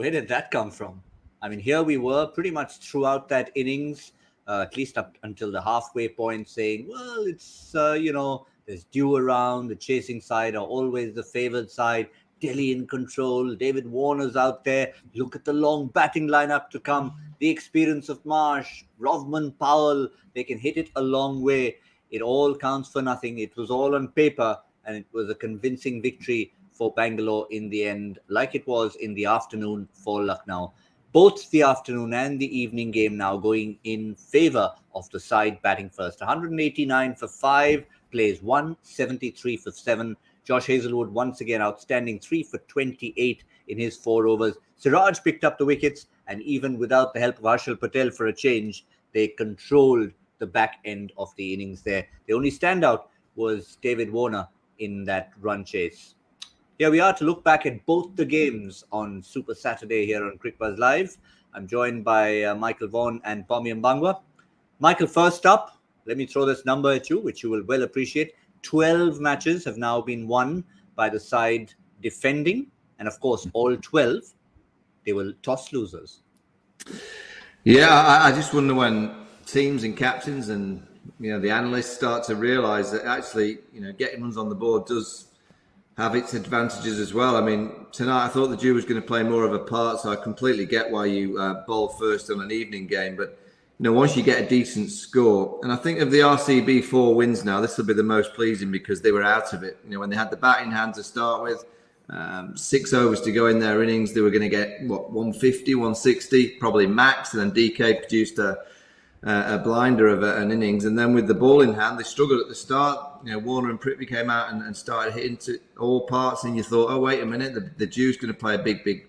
Where did that come from? I mean, here we were pretty much throughout that innings, at least up until the halfway point, saying, well, it's, there's dew around. The chasing side are always the favoured side. Delhi in control. David Warner's out there. Look at the long batting lineup to come. The experience of Marsh, Rovman, Powell. They can hit it a long way. It all counts for nothing. It was all on paper, and it was a convincing victory for Bangalore in the end, like it was in the afternoon for Lucknow. Both the afternoon and the evening game now going in favour of the side batting first. 189 for 5, plays 173 for 7. Josh Hazlewood once again outstanding, 3 for 28 in his 4 overs. Siraj picked up the wickets, and even without the help of Harshal Patel for a change, they controlled the back end of the innings there. The only standout was David Warner in that run chase. Here we are to look back at both the games on Super Saturday here on Cricbuzz Live. I'm joined by Michael Vaughan and Pommie Mbangwa. Michael, first up, let me throw this number at you, which you will well appreciate. 12 matches have now been won by the side defending. And of course, all 12, they were toss losers. Yeah, I just wonder when teams and captains and the analysts start to realise that actually, getting runs on the board does have its advantages as well. I mean, tonight I thought the dew was going to play more of a part, so I completely get why you bowl first on an evening game. But once you get a decent score, and I think of the RCB 4 wins now, this will be the most pleasing because they were out of it. When they had the bat in hand to start with, 6 overs to go in their innings, they were going to get 150, 160, probably max, and then DK produced a blinder of an innings. And then with the ball in hand, they struggled at the start. Warner and Prithvi came out and started hitting to all parts, and you thought, oh, wait a minute, the dew's going to play a big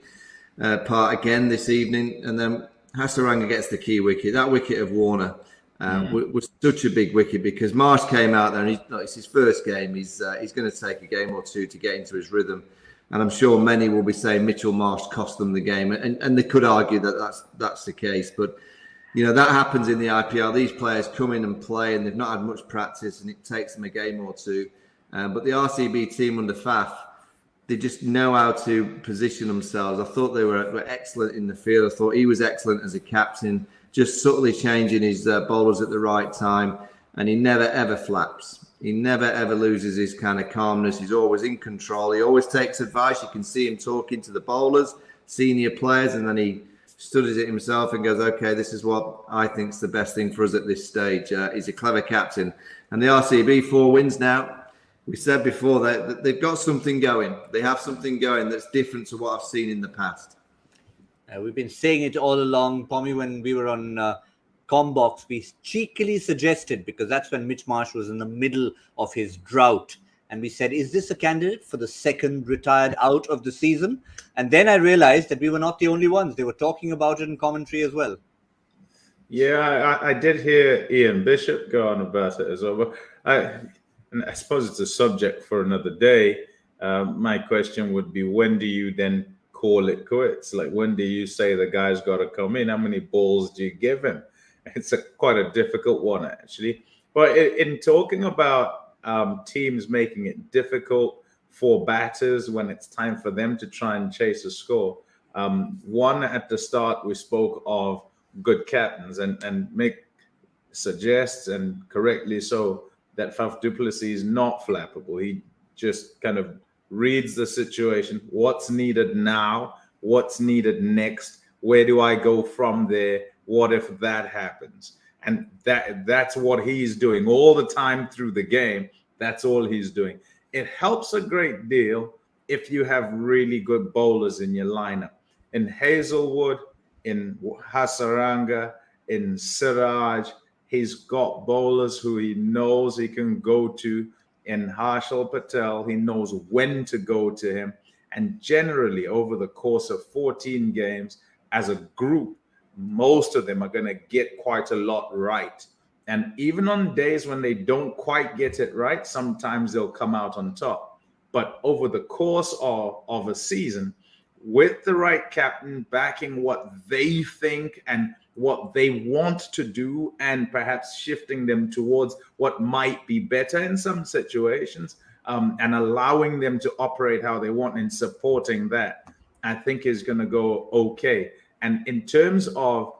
part again this evening. And then Hasaranga gets the key wicket. That wicket of Warner was such a big wicket because Marsh came out there, and it's his first game. He's going to take a game or two to get into his rhythm. And I'm sure many will be saying Mitchell Marsh cost them the game. And they could argue that that's the case. But that happens in the IPL. These players come in and play, and they've not had much practice, and it takes them a game or two. But the RCB team under Faf, they just know how to position themselves. I thought they were excellent in the field. I thought he was excellent as a captain, just subtly changing his bowlers at the right time. And he never, ever flaps. He never, ever loses his kind of calmness. He's always in control. He always takes advice. You can see him talking to the bowlers, senior players, and then he studies it himself and goes, okay, this is what I think is the best thing for us at this stage. He's a clever captain. And the RCB 4 wins now. We said before that they've got something going. They have something going that's different to what I've seen in the past. We've been saying it all along, Pommie, when we were on Combox, we cheekily suggested, because that's when Mitch Marsh was in the middle of his drought, and we said, is this a candidate for the second retired out of the season? And then I realized that we were not the only ones. They were talking about it in commentary as well. Yeah, I did hear Ian Bishop go on about it as well. But I suppose it's a subject for another day. My question would be, when do you then call it quits? Like, when do you say the guy's got to come in? How many balls do you give him? It's quite a difficult one, actually. But in talking about teams making it difficult for batters when it's time for them to try and chase a score. One, at the start, we spoke of good captains and Mick suggests, and correctly so, that Faf du Plessis is not flappable. He just kind of reads the situation. What's needed now? What's needed next? Where do I go from there? What if that happens? And that's what he's doing all the time through the game. That's all he's doing. It helps a great deal if you have really good bowlers in your lineup. In Hazlewood, in Hasaranga, in Siraj, he's got bowlers who he knows he can go to. In Harshal Patel, he knows when to go to him. And generally, over the course of 14 games, as a group, most of them are going to get quite a lot right. And even on days when they don't quite get it right, sometimes they'll come out on top. But over the course of a season, with the right captain backing what they think and what they want to do, and perhaps shifting them towards what might be better in some situations, and allowing them to operate how they want and supporting that, I think is going to go okay. And in terms of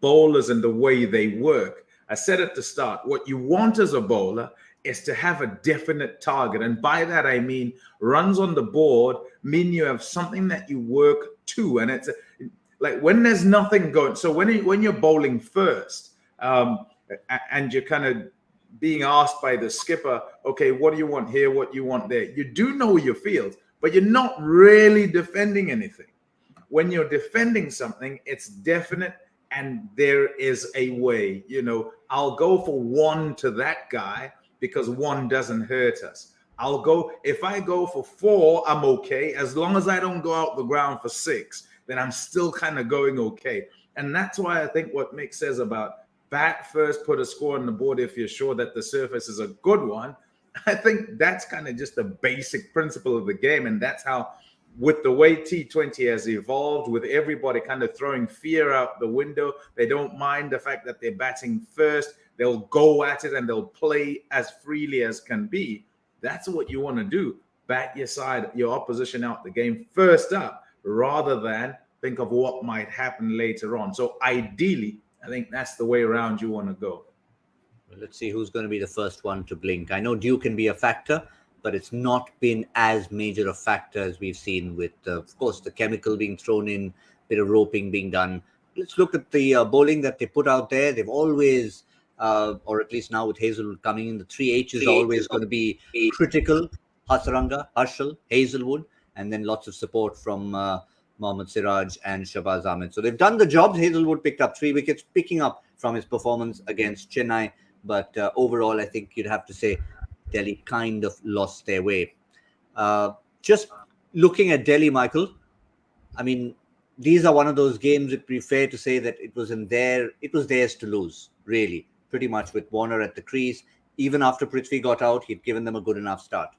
bowlers and the way they work, I said at the start, what you want as a bowler is to have a definite target. And by that, I mean runs on the board mean you have something that you work to. And it's like when there's nothing going. So when you're bowling first and you're kind of being asked by the skipper, okay, what do you want here? What do you want there? You do know your field, but you're not really defending anything. When you're defending something, it's definite. And there is a way, I'll go for one to that guy because one doesn't hurt us. If I go for 4, I'm okay. As long as I don't go out the ground for 6, then I'm still kind of going okay. And that's why I think what Mick says about bat first, put a score on the board if you're sure that the surface is a good one. I think that's kind of just a basic principle of the game. And that's how, with the way T20 has evolved, with everybody kind of throwing fear out the window, they don't mind the fact that they're batting first. They'll go at it and they'll play as freely as can be. That's what you want to do. Bat your opposition out the game first up, rather than think of what might happen later on. So ideally, I think that's the way around you want to go. Well, let's see who's going to be the first one to blink. I know dew can be a factor, but it's not been as major a factor as we've seen with, of course, the chemical being thrown in, bit of roping being done. Let's look at the bowling that they put out there. They've always, or at least now with Hazelwood coming in, the 3 H's are always going to be critical. Hasaranga, Harshal, Hazelwood, and then lots of support from Mohammad Siraj and Shahbaz Ahmed. So they've done the job. Hazelwood picked up 3 wickets, picking up from his performance against Chennai. But overall, I think you'd have to say Delhi kind of lost their way. Just looking at Delhi, Michael, I mean, these are one of those games, it'd be fair to say that it was theirs to lose, really, pretty much, with Warner at the crease. Even after Prithvi got out, he'd given them a good enough start.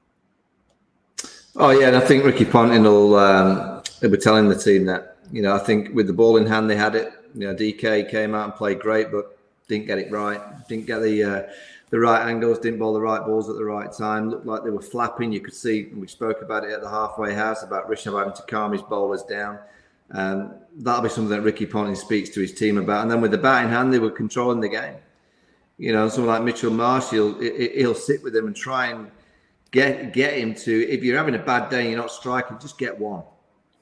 Oh, yeah, and I think Ricky Ponting they were telling the team that, I think with the ball in hand, they had it. DK came out and played great, but didn't get it right. Didn't get the right angles, didn't bowl the right balls at the right time. Looked like they were flapping. You could see, we spoke about it at the halfway house, about Rishabh having to calm his bowlers down. That'll be something that Ricky Ponting speaks to his team about. And then with the bat in hand, they were controlling the game. Someone like Mitchell Marsh, he'll sit with them and try and get him to, if you're having a bad day and you're not striking, just get one.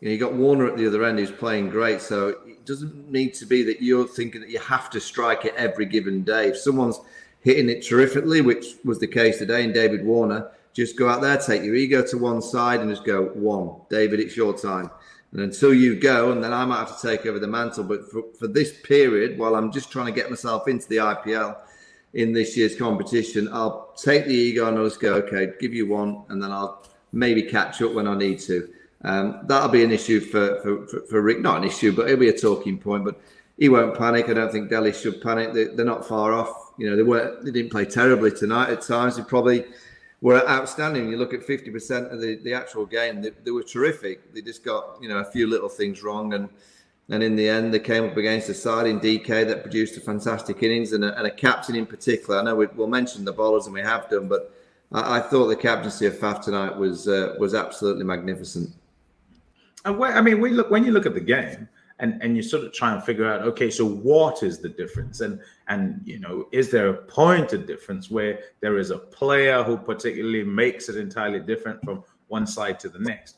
You got Warner at the other end who's playing great. So it doesn't need to be that you're thinking that you have to strike it every given day. If someone's hitting it terrifically, which was the case today in David Warner, just go out there, take your ego to one side and just go, 1. David, it's your time. And until you go, and then I might have to take over the mantle. But for this period, while I'm just trying to get myself into the IPL in this year's competition, I'll take the ego and I'll just go, okay, give you 1, and then I'll maybe catch up when I need to. That'll be an issue for Rick. Not an issue, but it'll be a talking point. But he won't panic. I don't think Delhi should panic. They're not far off. They didn't play terribly tonight at times. They probably were outstanding. You look at 50% of the actual game, they were terrific. They just got a few little things wrong, and in the end they came up against a side in DK that produced a fantastic innings and a captain in particular. I know we'll mention the bowlers, and we have done, but I thought the captaincy of Faf tonight was absolutely magnificent. And when you look at the game and you sort of try and figure out, okay, so what is the difference? And is there a point of difference where there is a player who particularly makes it entirely different from one side to the next?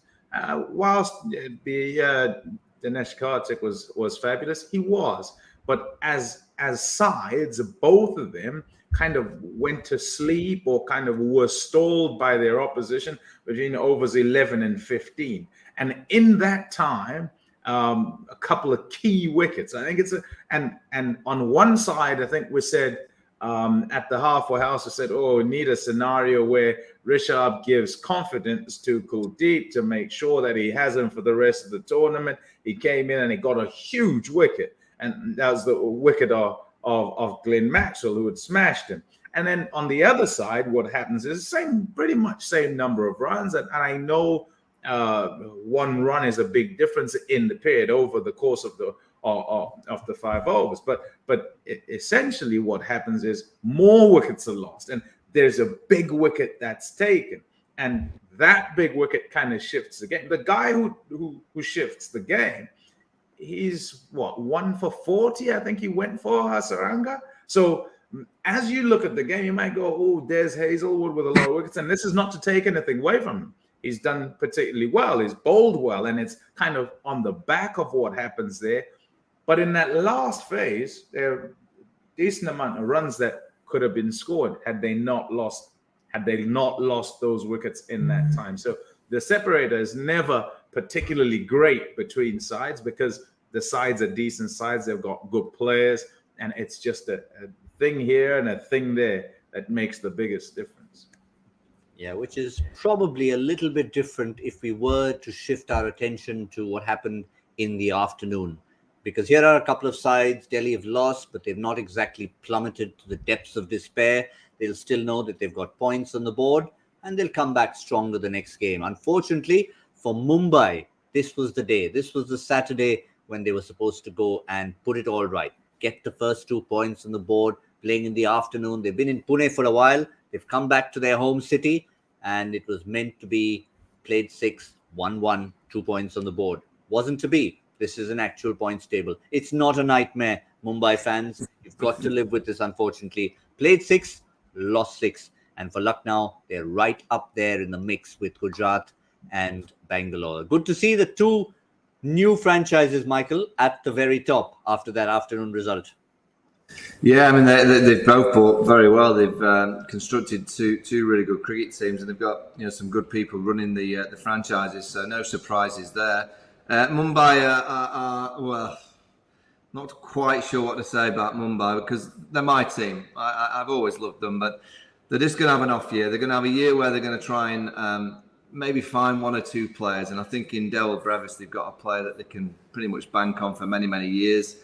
Whilst the Dinesh Karthik was fabulous, he was. But as sides, both of them kind of went to sleep or kind of were stalled by their opposition between overs 11 and 15. And in that time, a couple of key wickets. I think and on one side, I think we said at the halfway house, we said, we need a scenario where Rishabh gives confidence to Kuldeep to make sure that he has him for the rest of the tournament. He came in and he got a huge wicket. And that was the wicket of Glenn Maxwell, who had smashed him. And then on the other side, what happens is pretty much same number of runs. And I know 1 run is a big difference in the period over the course of the 5 overs. But essentially what happens is more wickets are lost, and there's a big wicket that's taken. And that big wicket kind of shifts the game. The guy who shifts the game, he's what, 1 for 40? I think he went for Hasaranga. So as you look at the game, you might go, oh, there's Hazelwood with a lot of wickets. And this is not to take anything away from him. He's done particularly well. He's bowled well. And it's kind of on the back of what happens there. But in that last phase, there are a decent amount of runs that could have been scored had they not lost those wickets in that time. So the separator is never particularly great between sides because the sides are decent sides. They've got good players. And it's just a thing here and a thing there that makes the biggest difference. Yeah, which is probably a little bit different if we were to shift our attention to what happened in the afternoon. Because here are a couple of sides. Delhi have lost, but they've not exactly plummeted to the depths of despair. They'll still know that they've got points on the board and they'll come back stronger the next game. Unfortunately, for Mumbai, this was the day. This was the Saturday when they were supposed to go and put it all right. Get the first 2 points on the board, playing in the afternoon. They've been in Pune for a while. They've come back to their home city, and it was meant to be played 6, 1-1, 2 points on the board. Wasn't to be. This is an actual points table. It's not a nightmare, Mumbai fans. You've got to live with this, unfortunately. Played 6, lost 6. And for Lucknow, they're right up there in the mix with Gujarat and Bangalore. Good to see the 2 new franchises, Michael, at the very top after that afternoon result. Yeah, I mean, they've both bought very well. They've constructed two really good cricket teams, and they've got some good people running the franchises. So no surprises there. Mumbai are well, not quite sure what to say about Mumbai because they're my team. I've always loved them, but they're just going to have an off year. They're going to have a year where they're going to try and maybe find 1 or 2 players. And I think in Daryl Brevis, they've got a player that they can pretty much bank on for many, many years.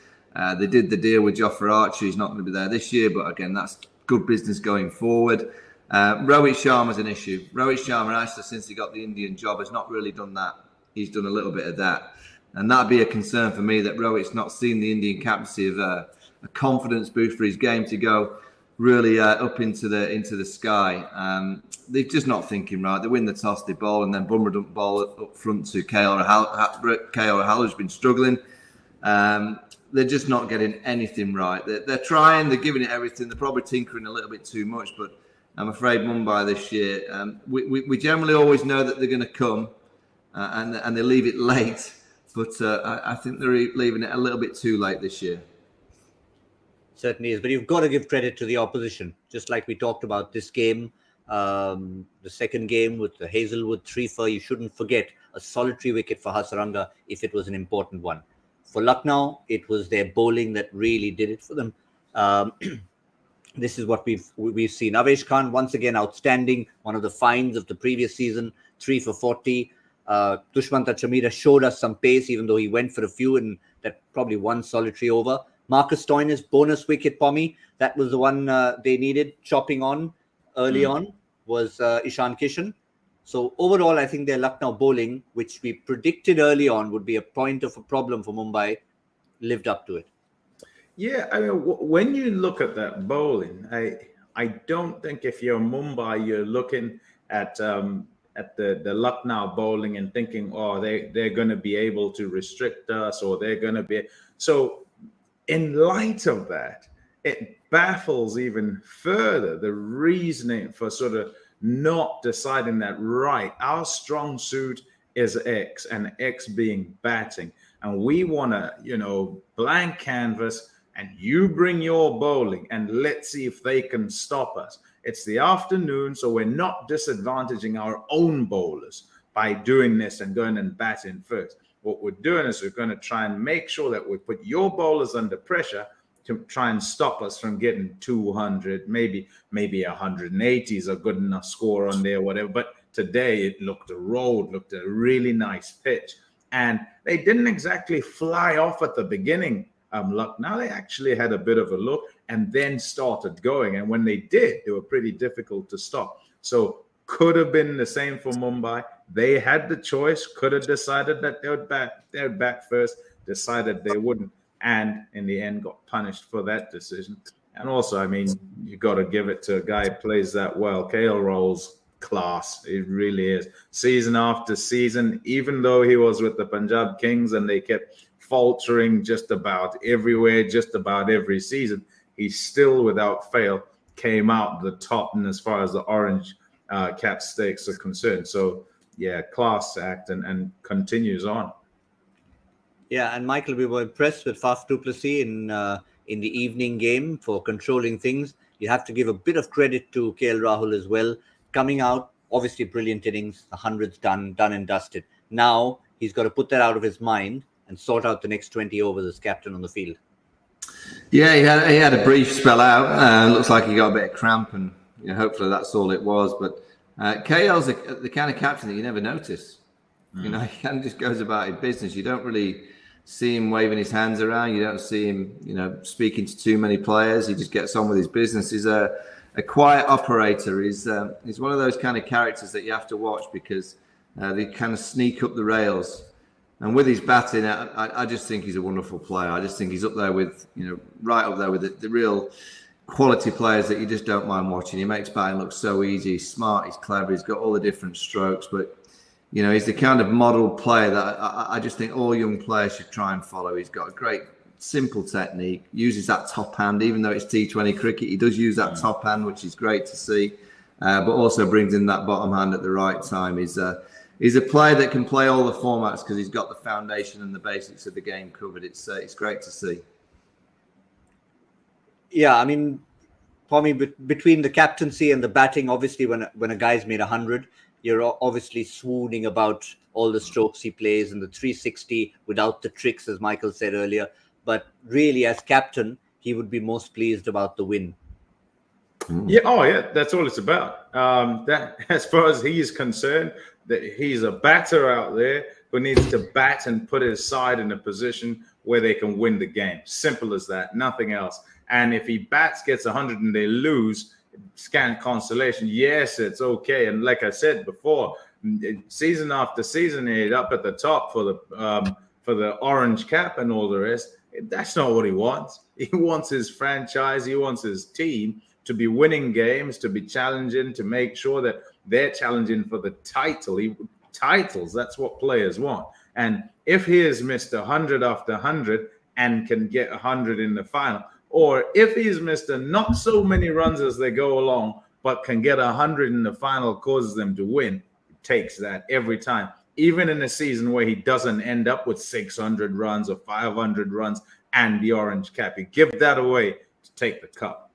They did the deal with Jofra Archer. He's not going to be there this year, but again, that's good business going forward. Rohit Sharma's an issue. Rohit Sharma, actually, since he got the Indian job, has not really done that. He's done a little bit of that. And that'd be a concern for me that Rohit's not seen the Indian captaincy of a confidence boost for his game to go really up into the sky. They're just not thinking right. They win the toss, they bowl, and then Bumrah don't bowl up front to KL Rahul, who's been struggling. They're just not getting anything right. They're trying, they're giving it everything. They're probably tinkering a little bit too much, but I'm afraid Mumbai this year, we generally always know that they're going to come and they leave it late, but I think they're leaving it a little bit too late this year. Certainly is, but you've got to give credit to the opposition. Just like we talked about this game, the second game with the Hazelwood 3-4, you shouldn't forget a solitary wicket for Hasaranga if it was an important one. For Lucknow, it was their bowling that really did it for them. This is what we've seen. Avesh Khan, once again, outstanding. One of the finds of the previous season, 3 for 40. Dushmanta Chamira showed us some pace, even though he went for a few in that probably 1 solitary over. Marcus Stoinis, bonus wicket, Pommie. That was the one they needed. Chopping on early on was Ishan Kishan. So overall, I think their Lucknow bowling, which we predicted early on would be a point of a problem for Mumbai, lived up to it. Yeah, I mean, when you look at that bowling, I don't think if you're Mumbai, you're looking at the Lucknow bowling and thinking, oh, they're going to be able to restrict us, or they're going to be so. In light of that, it baffles even further the reasoning for sort of not deciding that, right, our strong suit is X, and X being batting. And we want to, blank canvas, and you bring your bowling, and let's see if they can stop us. It's the afternoon, so we're not disadvantaging our own bowlers by doing this and going and batting first. What we're doing is we're going to try and make sure that we put your bowlers under pressure to try and stop us from getting 200, maybe 180 is a good enough score on there, whatever. But today it looked a really nice pitch. And they didn't exactly fly off at the beginning. Now they actually had a bit of a look and then started going. And when they did, they were pretty difficult to stop. So could have been the same for Mumbai. They had the choice, could have decided that they would bat first, decided they wouldn't, and in the end got punished for that decision. And also, I mean, you got to give it to a guy who plays that well. KL Rahul's class. It really is. Season after season, even though he was with the Punjab Kings and they kept faltering just about everywhere, just about every season, he still, without fail, came out the top and as far as the orange cap stakes are concerned. So, yeah, class act and continues on. Yeah, and Michael, we were impressed with Faf du Plessis in the evening game for controlling things. You have to give a bit of credit to KL Rahul as well. Coming out, obviously brilliant innings, the hundreds done and dusted. Now he's got to put that out of his mind and sort out the next 20 overs as captain on the field. Yeah, he had a brief spell out. Looks like he got a bit of cramp, and hopefully that's all it was. But KL's the kind of captain that you never notice. He kind of just goes about his business. You don't really see him waving his hands around. You don't see him, speaking to too many players. He just gets on with his business. He's a quiet operator. He's one of those kind of characters that you have to watch because they kind of sneak up the rails. And with his batting, I just think he's a wonderful player. I just think he's up there with, right up there with the real quality players that you just don't mind watching. He makes batting look so easy. He's smart. He's clever. He's got all the different strokes, but he's the kind of model player that I just think all young players should try and follow. He's got a great, simple technique, uses that top hand, even though it's T20 cricket, he does use that top hand, which is great to see, but also brings in that bottom hand at the right time. He's a player that can play all the formats because he's got the foundation and the basics of the game covered. It's great to see. Yeah, I mean, Pommie, between the captaincy and the batting, obviously when a guy's made 100, you're obviously swooning about all the strokes he plays and the 360 without the tricks, as Michael said earlier. But really, as captain, he would be most pleased about the win. Yeah, that's all it's about. That, as far as he's concerned, that he's a batter out there who needs to bat and put his side in a position where they can win the game. Simple as that, nothing else. And if he bats, gets 100 and they lose, scant consolation. Yes, it's okay. And like I said before, season after season, he's up at the top for the orange cap and all the rest. That's not what he wants. He wants his franchise. He wants his team to be winning games, to be challenging, to make sure that they're challenging for the title. Titles, that's what players want. And if he has missed 100 after 100 and can get 100 in the final, or if he's missed not so many runs as they go along, but can get 100 in the final, causes them to win, takes that every time. Even in a season where he doesn't end up with 600 runs or 500 runs and the orange cap, he give that away to take the cup.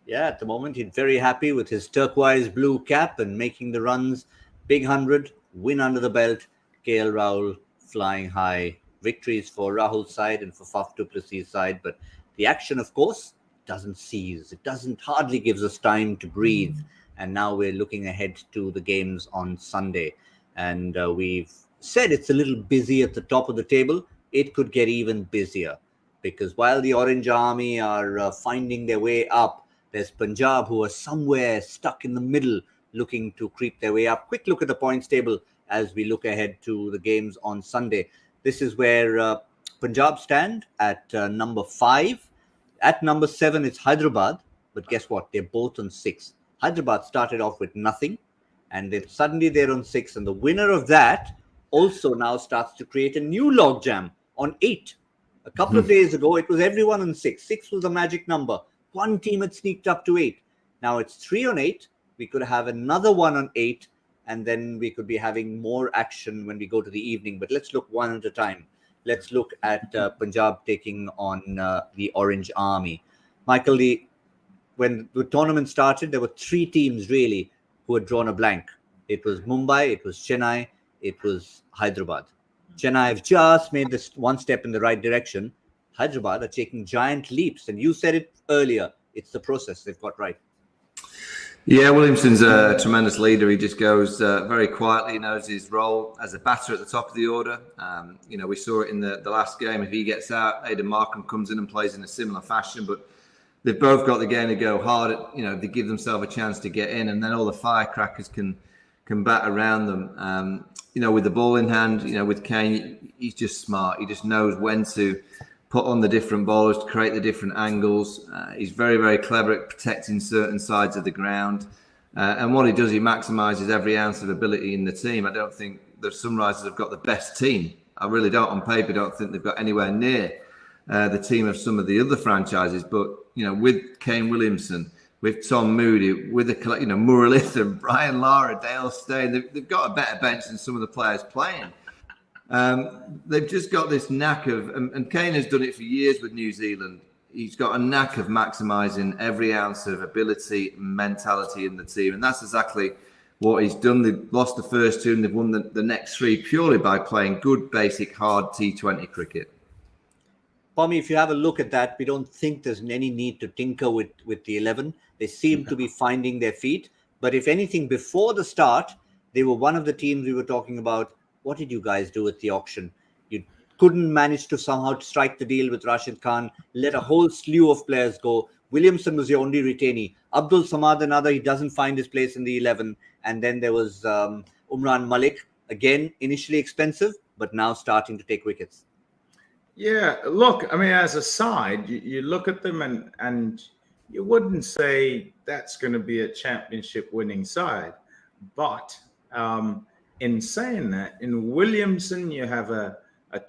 Yeah, at the moment, he's very happy with his turquoise blue cap and making the runs. Big 100, win under the belt. KL Rahul flying high. Victories for Rahul's side and for Faf du Plessis' side. But the action, of course, doesn't cease. It hardly gives us time to breathe. And now we're looking ahead to the games on Sunday. And we've said it's a little busy at the top of the table. It could get even busier because while the Orange Army are finding their way up, there's Punjab who are somewhere stuck in the middle looking to creep their way up. Quick look at the points table as we look ahead to the games on Sunday. This is where Punjab stand at number 5. At number 7, it's Hyderabad. But guess what? They're both on 6. Hyderabad started off with nothing. And then suddenly they're on 6. And the winner of that also now starts to create a new logjam on 8. A couple of days ago, it was everyone on 6. 6 was the magic number. One team had sneaked up to 8. Now it's 3 on 8. We could have another one on 8. And then we could be having more action when we go to the evening. But let's look one at a time. Let's look at Punjab taking on the Orange Army. Michael, when the tournament started, there were 3 teams really who had drawn a blank. It was Mumbai, it was Chennai, it was Hyderabad. Chennai have just made this one step in the right direction. Hyderabad are taking giant leaps. And you said it earlier, it's the process they've got right. Yeah, Williamson's a tremendous leader. He just goes very quietly. He knows his role as a batter at the top of the order. We saw it in the last game. If he gets out, Aidan Markham comes in and plays in a similar fashion. But they've both got the game to go hard. They give themselves a chance to get in, and then all the firecrackers can bat around them. With the ball in hand, with Kane, he's just smart. He just knows when to put on the different bowlers to create the different angles. He's very, very clever at protecting certain sides of the ground. And what he does, he maximises every ounce of ability in the team. I don't think the Sunrisers have got the best team. I really don't. On paper, don't think they've got anywhere near the team of some of the other franchises. But, with Kane Williamson, with Tom Moody, with Murray Lytham, Brian Lara, Dale Steyn, they've got a better bench than some of the players playing. They've just got this knack of, and Kane has done it for years with New Zealand. He's got a knack of maximising every ounce of ability and mentality in the team. And that's exactly what he's done. They've lost the first two and they've won the next three purely by playing good, basic, hard T20 cricket. Pommie, if you have a look at that, we don't think there's any need to tinker with the 11. They seem to be finding their feet. But if anything, before the start, they were one of the teams we were talking about. What did you guys do at the auction? You couldn't manage to somehow strike the deal with Rashid Khan, let a whole slew of players go. Williamson was your only retainee. Abdul Samad, another, he doesn't find his place in the 11. And then there was Umran Malik, again, initially expensive, but now starting to take wickets. Yeah, look, I mean, as a side, you look at them and you wouldn't say that's going to be a championship winning side. But in saying that, in Williamson, you have a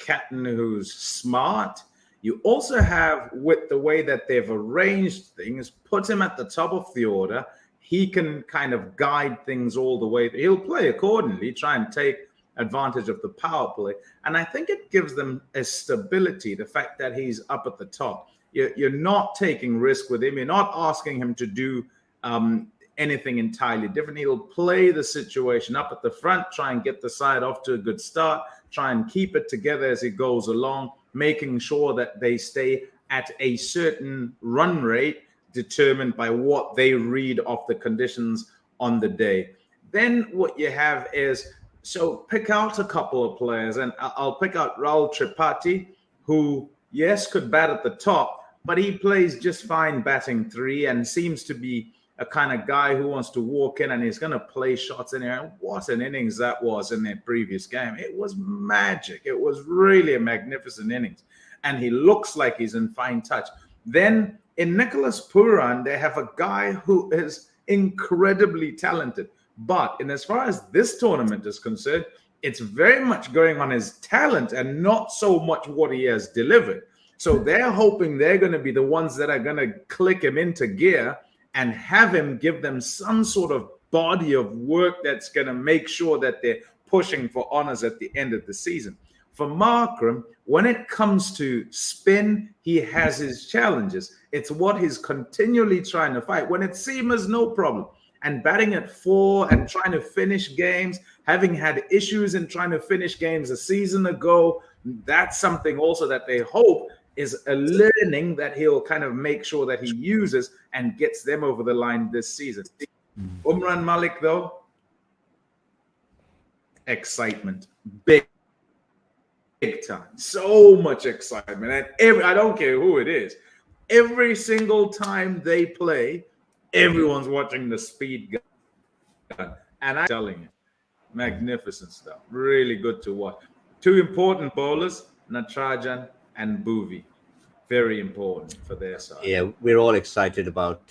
captain who's smart. You also have, with the way that they've arranged things, put him at the top of the order. He can kind of guide things all the way. He'll play accordingly, try and take advantage of the power play. And I think it gives them a stability, the fact that he's up at the top. You're not taking risk with him. You're not asking him to do anything entirely different. He'll play the situation up at the front, try and get the side off to a good start, try and keep it together as he goes along, making sure that they stay at a certain run rate determined by what they read of the conditions on the day. Then what you have is, so pick out a couple of players, and I'll pick out Rahul Tripathi, who, yes, could bat at the top, but he plays just fine batting three and seems to be a kind of guy who wants to walk in and he's going to play shots in there. And what an innings that was in their previous game. It was magic. It was really a magnificent innings. And he looks like he's in fine touch. Then in Nicholas Pooran, they have a guy who is incredibly talented. But in as far as this tournament is concerned, it's very much going on his talent and not so much what he has delivered. So they're hoping they're going to be the ones that are going to click him into gear and have him give them some sort of body of work that's going to make sure that they're pushing for honors at the end of the season. For Markram, when it comes to spin, he has his challenges. It's what he's continually trying to fight. When it's seamers, no problem. And batting at 4 and trying to finish games, having had issues in trying to finish games a season ago, that's something also that they hope is a learning that he'll kind of make sure that he uses and gets them over the line this season. Umran Malik, though, excitement, big time, so much excitement. And I don't care who it is, every single time they play, everyone's watching the speed gun. And I'm telling you, magnificent stuff. Really good to watch. Two important bowlers, Natarajan and Bhuvi, very important for their side. Yeah, we're all excited about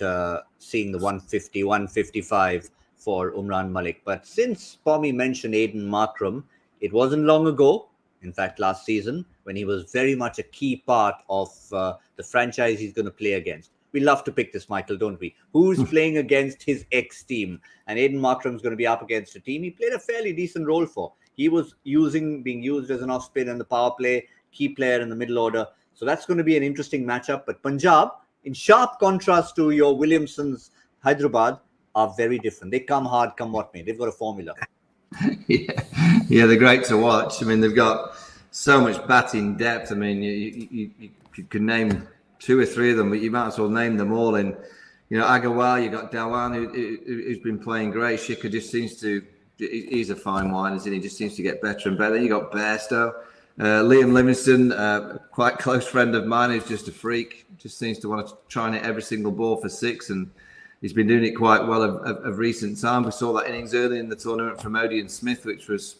seeing the 150, 155 for Umran Malik. But since Pommie mentioned Aiden Markram, it wasn't long ago, in fact, last season, when he was very much a key part of the franchise he's going to play against. We love to pick this, Michael, don't we? Who's playing against his ex-team? And Aiden Markram's going to be up against a team he played a fairly decent role for. He was being used as an off-spin in the power play, key player in the middle order. So that's going to be an interesting matchup. But Punjab, in sharp contrast to your Williamson's Hyderabad, are very different. They come hard, come what may. They've got a formula. Yeah, they're great to watch. I mean, they've got so much batting depth. I mean, you could name 2 or 3 of them, but you might as well name them all. In, Agarwal, you got Dhawan, who's been playing great. Shikhar just seems to, he's a fine wine, isn't he? Just seems to get better and better. Then you got Bairstow. Liam Livingston, quite close friend of mine, who's just a freak. Just seems to want to try and hit every single ball for 6, and he's been doing it quite well of recent time. We saw that innings early in the tournament from Modi and Smith, which was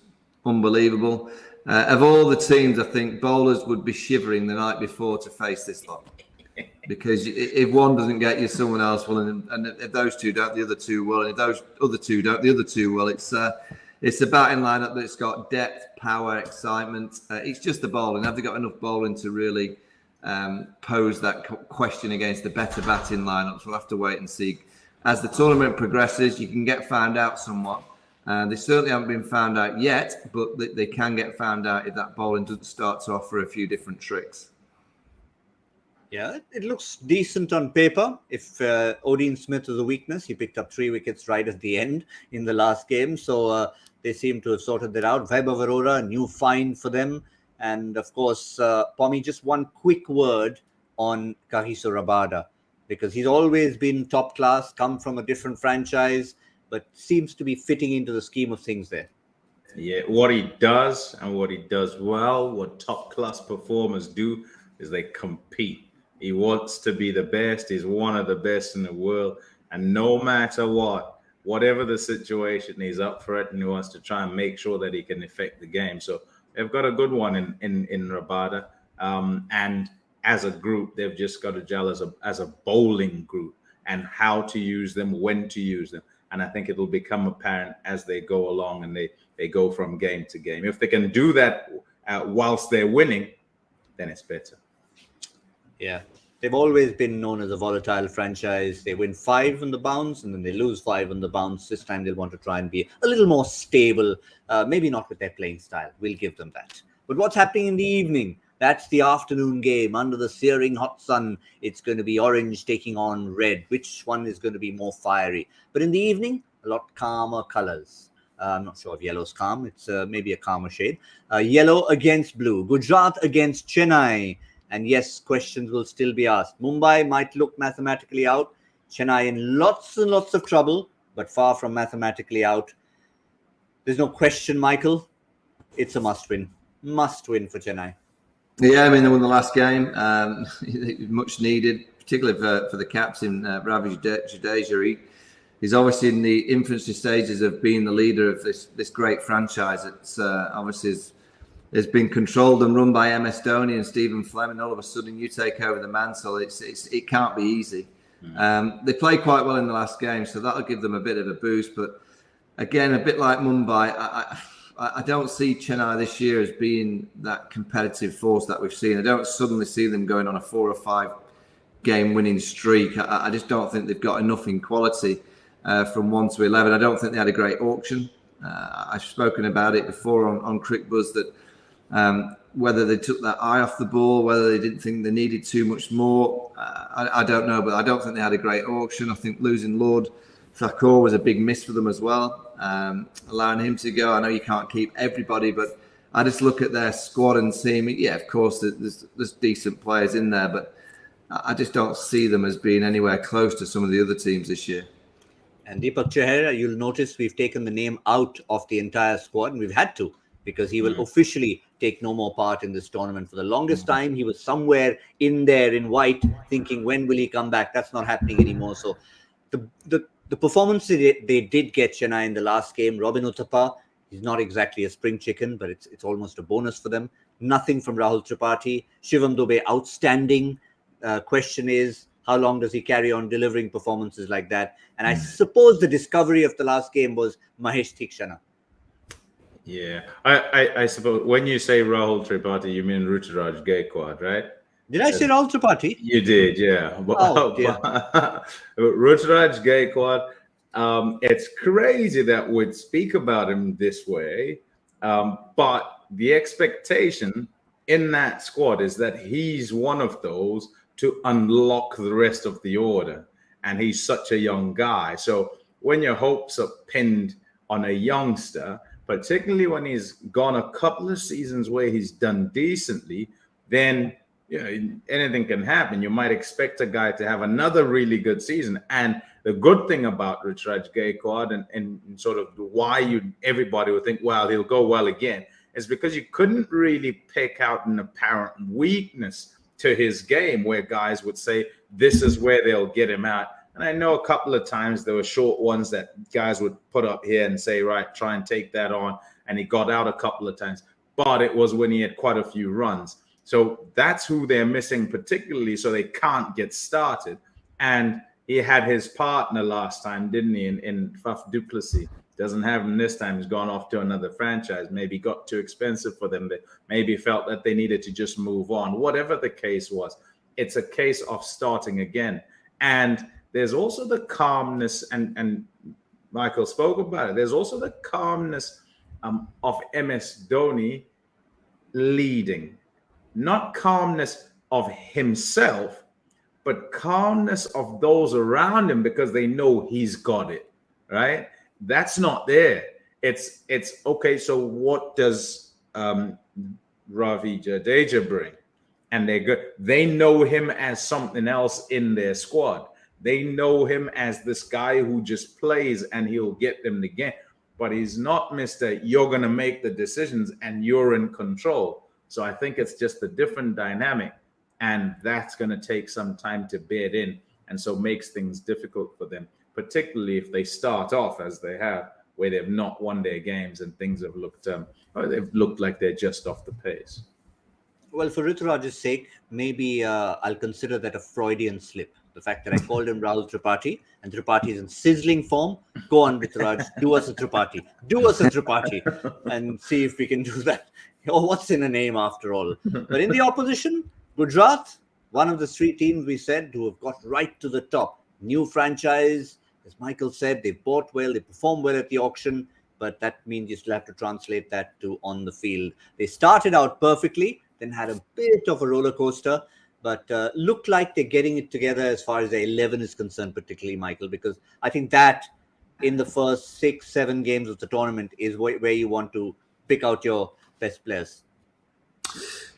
unbelievable. Of all the teams, I think bowlers would be shivering the night before to face this lot. because if one doesn't get you, someone else will, and if those two don't, the other two will, and if those other two don't, the other two will. It's a batting lineup that's got depth, power, excitement. It's just the bowling. Have they got enough bowling to really pose that question against the better batting lineups? We'll have to wait and see. As the tournament progresses, you can get found out somewhat. They certainly haven't been found out yet, but they can get found out if that bowling doesn't start to offer a few different tricks. Yeah, it looks decent on paper. If Odin Smith is a weakness, he picked up 3 wickets right at the end in the last game. So they seem to have sorted that out. Vaibhav Arora, a new find for them. And of course, Pommie, just one quick word on Kagiso Rabada, because he's always been top class, come from a different franchise, but seems to be fitting into the scheme of things there. Yeah, what he does and what he does well, what top class performers do, is they compete. He wants to be the best. He's one of the best in the world. And no matter what, whatever the situation, he's up for it, and he wants to try and make sure that he can affect the game. So they've got a good one in Rabada. And as a group, they've just got to gel as a bowling group and how to use them, when to use them. And I think it'll become apparent as they go along and they go from game to game. If they can do that whilst they're winning, then it's better. Yeah, they've always been known as a volatile franchise. They win 5 on the bounce and then they lose 5 on the bounce. This time they'll want to try and be a little more stable. Maybe not with their playing style. We'll give them that. But what's happening in the evening? That's the afternoon game under the searing hot sun. It's going to be orange taking on red. Which one is going to be more fiery? But in the evening, a lot calmer colors. I'm not sure if yellow's calm. It's maybe a calmer shade. Yellow against blue. Gujarat against Chennai. And yes, questions will still be asked. Mumbai might look mathematically out. Chennai in lots and lots of trouble, but far from mathematically out. There's no question, Michael. It's a must-win. Must-win for Chennai. Yeah, I mean, they won the last game. Much needed, particularly for the captain, Ravi Jadeja. He's obviously in the infancy stages of being the leader of this great franchise. It's obviously has been controlled and run by MS Dhoni and Stephen Fleming. All of a sudden, you take over the mantle. It can't be easy. They played quite well in the last game, so that'll give them a bit of a boost. But again, a bit like Mumbai, I don't see Chennai this year as being that competitive force that we've seen. I don't suddenly see them going on a 4 or 5 game winning streak. I just don't think they've got enough in quality from 1 to 11. I don't think they had a great auction. I've spoken about it before on Cricbuzz that whether they took that eye off the ball, whether they didn't think they needed too much more, I don't know. But I don't think they had a great auction. I think losing Lord Thakur was a big miss for them as well. Allowing him to go, I know you can't keep everybody, but I just look at their squad and see, yeah, of course, there's decent players in there, but I just don't see them as being anywhere close to some of the other teams this year. And Deepak Chahar, you'll notice we've taken the name out of the entire squad, and we've had to, because he will officially take no more part in this tournament. For the longest time, he was somewhere in there in white, thinking, when will he come back? That's not happening anymore. So the performance they did get Chennai in the last game, Robin Uthappa, he's not exactly a spring chicken, but it's almost a bonus for them. Nothing from Rahul Tripathi. Shivam Dube, outstanding. Question is, how long does he carry on delivering performances like that? And I suppose the discovery of the last game was Mahesh Theekshana. Yeah, I suppose when you say Rahul Tripathi, you mean Ruturaj Gaikwad, right? Did I say Rahul Tripathi? You did, yeah. Ruturaj Gaikwad, it's crazy that we'd speak about him this way, but the expectation in that squad is that he's one of those to unlock the rest of the order, and he's such a young guy. So when your hopes are pinned on a youngster, particularly when he's gone a couple of seasons where he's done decently, then anything can happen. You might expect a guy to have another really good season. And the good thing about Ruturaj Gaikwad and sort of why everybody would think, well, he'll go well again, is because you couldn't really pick out an apparent weakness to his game where guys would say, this is where they'll get him out. And I know a couple of times there were short ones that guys would put up here and say, right, try and take that on. And he got out a couple of times. But it was when he had quite a few runs. So that's who they're missing particularly, so they can't get started. And he had his partner last time, didn't he, in Faf du Plessis. Doesn't have him this time. He's gone off to another franchise. Maybe got too expensive for them. They maybe felt that they needed to just move on. Whatever the case was, it's a case of starting again. And there's also the calmness, and Michael spoke about it. There's also the calmness of MS Dhoni leading. Not calmness of himself, but calmness of those around him because they know he's got it, right? That's not there. It's okay. So what does Ravi Jadeja bring? And they know him as something else in their squad. They know him as this guy who just plays and he'll get them the game. But he's not Mr. You're going to make the decisions and you're in control. So I think it's just a different dynamic. And that's going to take some time to bed in. And so makes things difficult for them, particularly if they start off as they have, where they've not won their games and things have looked, they've looked like they're just off the pace. Well, for Rituraj's sake, maybe I'll consider that a Freudian slip. The fact that I called him Rahul Tripathi, and Tripathi is in sizzling form. Go on, Rituraj, do us a Tripathi. Do us a Tripathi and see if we can do that. Oh, what's in a name after all? But in the opposition, Gujarat, one of the three teams we said who have got right to the top. New franchise, as Michael said, they bought well, they performed well at the auction, but that means you still have to translate that to on the field. They started out perfectly, then had a bit of a roller coaster, but looked like they're getting it together as far as their 11 is concerned, particularly, Michael, because I think that in the first 6-7 games of the tournament is where you want to pick out your best players.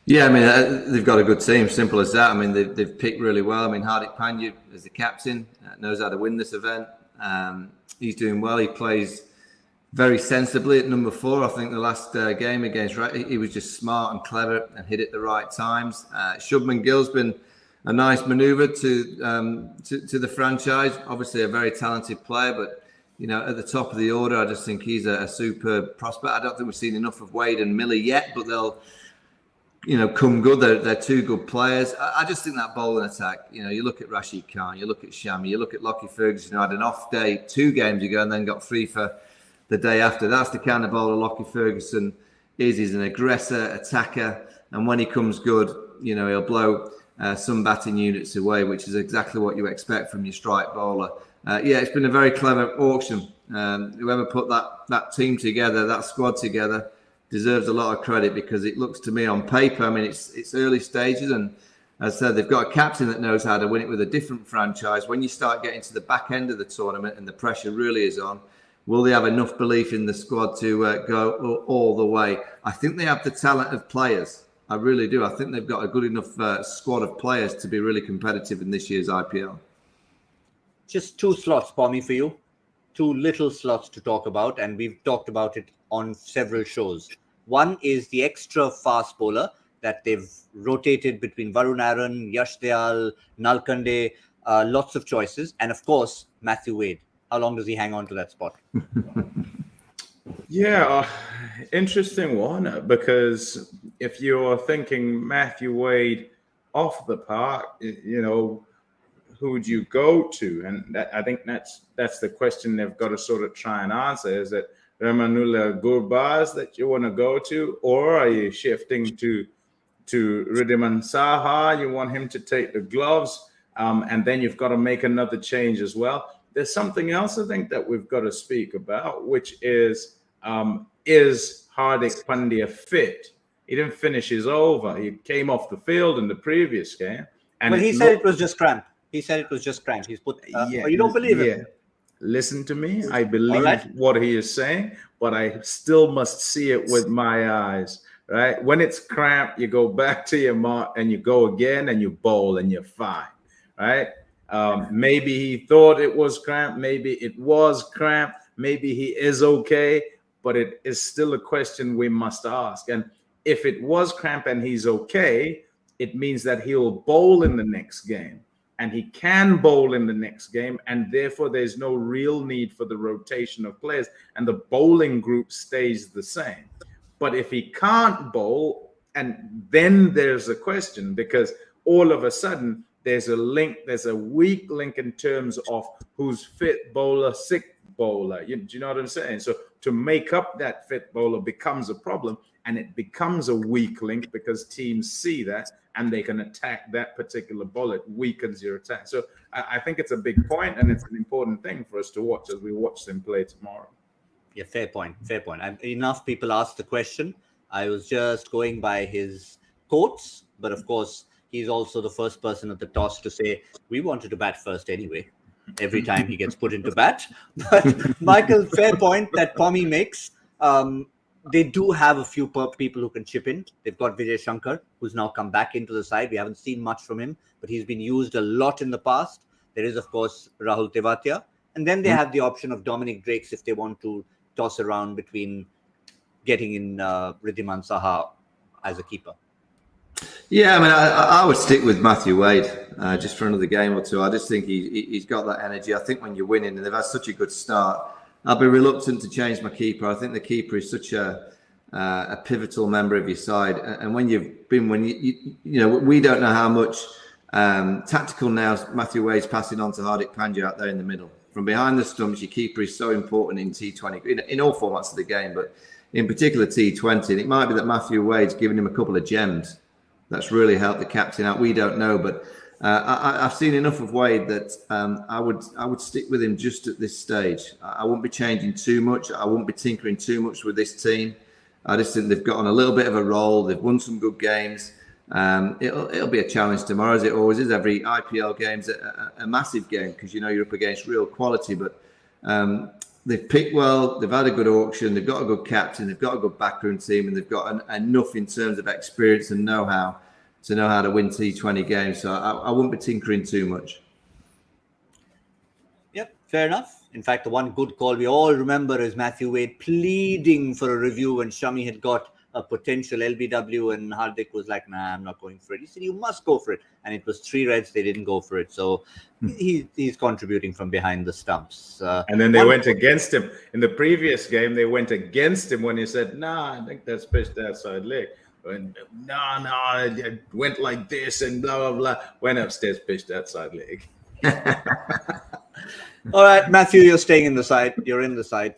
Yeah, I mean, they've got a good team, simple as that. I mean, they've picked really well. I mean, Hardik Pandya as the captain knows how to win this event. He's doing well. He plays very sensibly at number 4. I think the last game against, he was just smart and clever and hit it the right times. Shubman Gill's been a nice manoeuvre to the franchise. Obviously, a very talented player, but you know, at the top of the order, I just think he's a superb prospect. I don't think we've seen enough of Wade and Millie yet, but they'll, you know, come good. They're two good players. I just think that bowling attack, you know, you look at Rashid Khan, you look at Shami, you look at Lockie Ferguson, who had an off day 2 games ago and then got free for the day after. That's the kind of bowler Lockie Ferguson is. He's an aggressor, attacker, and when he comes good, you know, he'll blow some batting units away, which is exactly what you expect from your strike bowler. Yeah, it's been a very clever auction. Whoever put that team together, that squad together, deserves a lot of credit because it looks to me on paper, I mean, it's early stages, and as I said, they've got a captain that knows how to win it with a different franchise. When you start getting to the back end of the tournament and the pressure really is on, will they have enough belief in the squad to go all the way? I think they have the talent of players. I really do. I think they've got a good enough squad of players to be really competitive in this year's IPL. Just 2 slots, Pommie, for you. 2 little slots to talk about, and we've talked about it on several shows. One is the extra fast bowler that they've rotated between Varun Aaron, Yash Dayal, Nalkande, lots of choices, and of course, Matthew Wade. How long does he hang on to that spot? Yeah, interesting one, because if you're thinking Matthew Wade off the park, you know, who would you go to? And I think that's the question they've got to sort of try and answer. Is it Ramanullah Gurbaz that you want to go to, or are you shifting to Riddhiman Saha? You want him to take the gloves, and then you've got to make another change as well. There's something else I think that we've got to speak about, which is Hardik Pandya fit? He didn't finish his over. He came off the field in the previous game. And he said it was just cramp. He said it was just cramp. He's put. You don't believe it? Listen to me. I believe what he is saying, but I still must see it with my eyes. Right? When it's cramp, you go back to your mark and you go again and you bowl and you're fine. Right? Maybe he thought it was cramp. Maybe it was cramp. Maybe he is okay, but it is still a question we must ask. And if it was cramp and he's okay, it means that he'll bowl in the next game. And he can bowl in the next game, and therefore there's no real need for the rotation of players, and the bowling group stays the same. But if he can't bowl, And then there's a question, because all of a sudden there's a link, there's a weak link in terms of who's fit bowler, sick bowler. Do you know what I'm saying? So to make up that fit bowler becomes a problem, and it becomes a weak link because teams see that and they can attack that particular bowler. It weakens your attack. So I think it's a big point, and it's an important thing for us to watch as we watch them play tomorrow. Yeah, fair point. Fair point. Enough people asked the question. I was just going by his quotes, but of course, he's also the first person at the toss to say, we wanted to bat first anyway, every time he gets put into bat. But Michael, fair point that Pommie makes. They do have a few people who can chip in. They've got Vijay Shankar, who's now come back into the side. We haven't seen much from him, but he's been used a lot in the past. There is, of course, Rahul Tewatia. And then they have the option of Dominic Drakes if they want to toss around between getting in Wriddhiman Saha as a keeper. Yeah, I mean, I would stick with Matthew Wade just for another game or two. I just think he's got that energy. I think when you're winning and they've had such a good start, I'll be reluctant to change my keeper. I think the keeper is such a pivotal member of your side. And when you've been, we don't know how much tactical now Matthew Wade's passing on to Hardik Pandya out there in the middle. From behind the stumps, your keeper is so important in T20, in all formats of the game, but in particular T20. And it might be that Matthew Wade's given him a couple of gems that's really helped the captain out. We don't know, but I've seen enough of Wade that I would stick with him just at this stage. I wouldn't be changing too much. I wouldn't be tinkering too much with this team. I just think they've got on a little bit of a roll. They've won some good games. It'll be a challenge tomorrow, as it always is. Every IPL game's a massive game because you're up against real quality. But they've picked well. They've had a good auction. They've got a good captain. They've got a good backroom team, and they've got enough in terms of experience and know-how to know how to win T20 games. So I wouldn't be tinkering too much. Yep, fair enough. In fact, the one good call we all remember is Matthew Wade pleading for a review when Shami had got a potential LBW and Hardik was like, nah, I'm not going for it. He said, you must go for it. And it was 3 reds. They didn't go for it. So he's contributing from behind the stumps. And then they went against him. In the previous game, they went against him when he said, nah, I think that's pitched outside leg. And no, it went like this and blah, blah, blah. Went upstairs, pitched outside leg. All right, Matthew, you're staying in the side. You're in the side.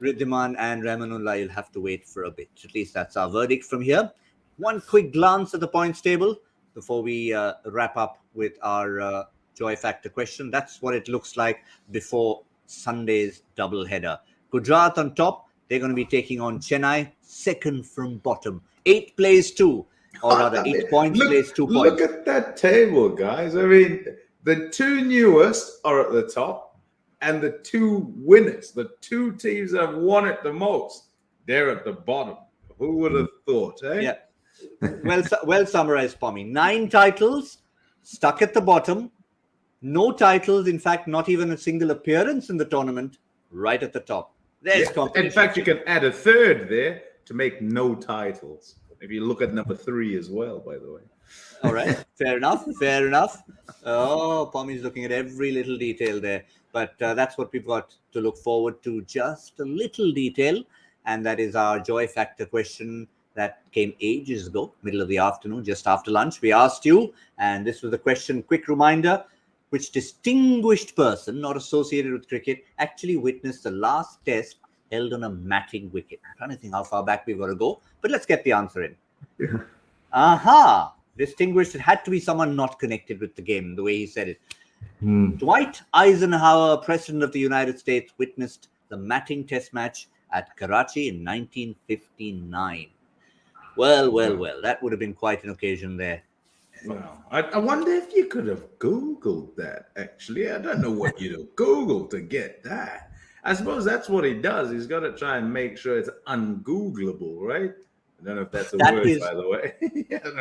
Wriddhiman and Ramanullah, you'll have to wait for a bit. At least that's our verdict from here. One quick glance at the points table before we wrap up with our joy factor question. That's what it looks like before Sunday's doubleheader. Gujarat on top. They're going to be taking on Chennai, second from bottom. 8 plays 2, or rather 8 points plays 2 points. Look at that table, guys. I mean, the 2 newest are at the top, and the 2 winners, the 2 teams that have won it the most, they're at the bottom. Who would have thought, eh? Yeah. Well summarized, Pommie. 9 titles, stuck at the bottom. No titles, in fact, not even a single appearance in the tournament, right at the top. There's competition. In fact, you can add a third there to make no titles. If you look at number 3 as well, by the way. All right. Fair enough. Fair enough. Oh, Pommie's looking at every little detail there. But that's what we've got to look forward to. Just a little detail. And that is our joy factor question that came ages ago, middle of the afternoon, just after lunch. We asked you, and this was the question, quick reminder, which distinguished person not associated with cricket actually witnessed the last test held on a matting wicket? I'm trying to think how far back we've got to go, but let's get the answer in. Aha! Distinguished, it had to be someone not connected with the game, the way he said it. Dwight Eisenhower, President of the United States, witnessed the matting test match at Karachi in 1959. Well, that would have been quite an occasion there. Wow. I wonder if you could have Googled that, actually. I don't know what you'd have Googled to get that. I suppose that's what he does. He's got to try and make sure it's ungoogleable, right? I don't know if that's a word, by the way.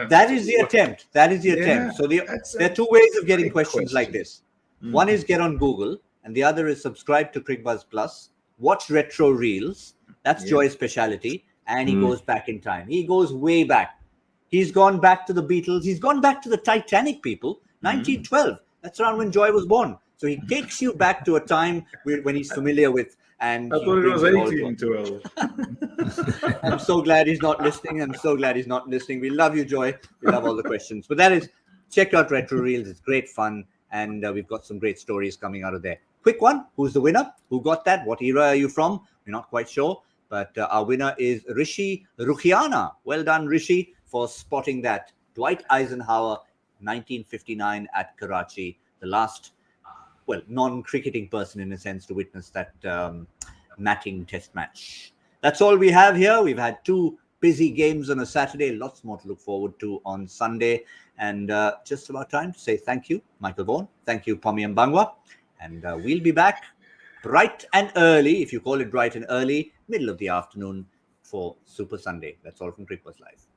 That is the attempt. That is the attempt. So there are 2 ways of getting questions like this. One is get on Google, and the other is subscribe to Cricbuzz Plus, watch retro reels. That's Joy's speciality. And he goes back in time. He goes way back. He's gone back to the Beatles. He's gone back to the Titanic, people. 1912. That's around when Joy was born. So he takes you back to a time when he's familiar with and I he thought it brings was it all to us. 18-12. I'm so glad he's not listening. We love you, Joy. We love all the questions. But check out Retro Reels. It's great fun. And we've got some great stories coming out of there. Quick one. Who's the winner? Who got that? What era are you from? We're not quite sure. But our winner is Rishi Rukhiana. Well done, Rishi, for spotting that. Dwight Eisenhower, 1959 at Karachi. The last, non-cricketing person in a sense to witness that matting test match. That's all we have here. We've had 2 busy games on a Saturday. Lots more to look forward to on Sunday. And just about time to say thank you, Michael Vaughan. Thank you, Pommie Mbangwa. And we'll be back bright and early, if you call it bright and early, middle of the afternoon for Super Sunday. That's all from Cricbuzz Live.